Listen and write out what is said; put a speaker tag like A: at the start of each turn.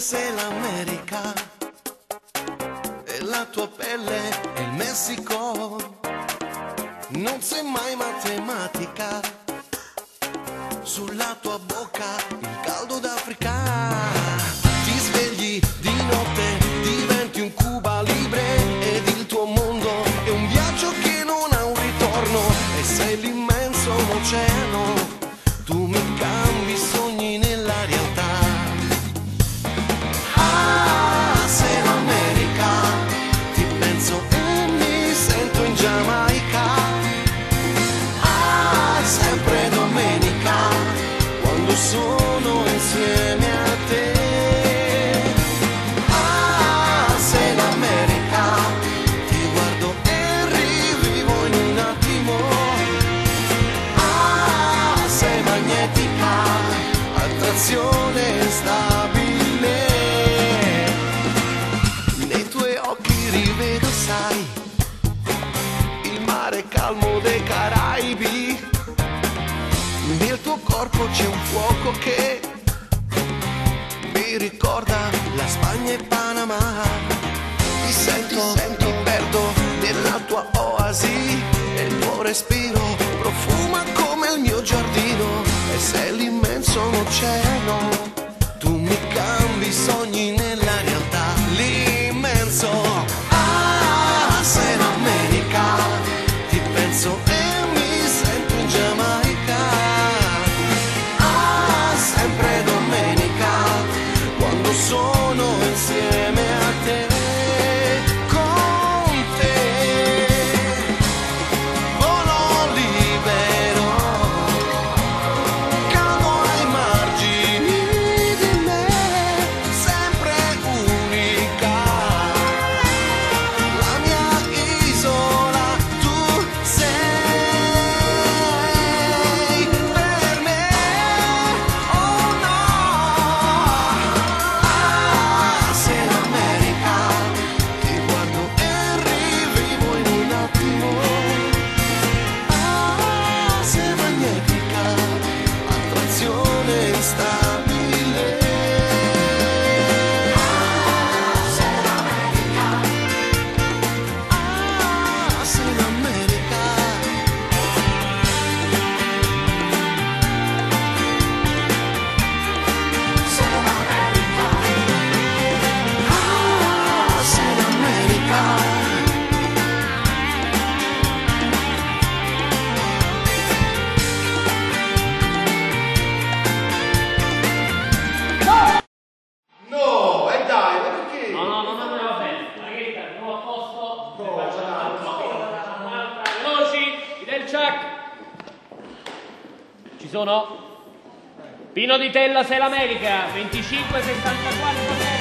A: sei l'America e la tua pelle è il Messico. Non sei mai matematica, sulla tua bocca il caldo d'Africa. Ti svegli di notte, diventi un Cuba Libre ed il tuo mondo è un viaggio che non ha un ritorno e sei l'immenso oceano. Tu mi cambi i sogni nella realtà. Ah, sei l'America, ti penso e mi sento in Giamaica. Ah, sempre domenica, quando sono insieme a te. Ah, sei l'America, ti guardo e rivivo in un attimo. Ah, sei magnetica, attrazione stabile. Nei tuoi occhi rivedo, sai, il mare calmo dei Caraibi. Nel tuo corpo c'è un fuoco che mi ricorda la Spagna e Panama. Ti sento, mi perdo nella tua oasi e il tuo respiro profuma come il mio giardino e sei l'immenso oceano. Tu mi cambi i sogni nella realtà. L'immenso, ah, sei l'America, ti penso e mi sento in Giamaica. Ah, sempre domenica, quando sono insieme a te. Con te volo libero, cado ai margini di me, sempre unica, la mia isola tu sei per me. Oh no, ah, sei l'America, ti guardo e rivivo in un attimo. Ah, sei magnetica, attrazione instabile. Ah, sei l'America. Ah, sei l'America. Sei l'America. Ah, sei l'America.
B: No, e dai, ma perché?
C: No, va bene. Margherita, di nuovo a posto. Un'altra, veloci, del check. Ci sono? Pino di Tella, sei l'America, 25-64.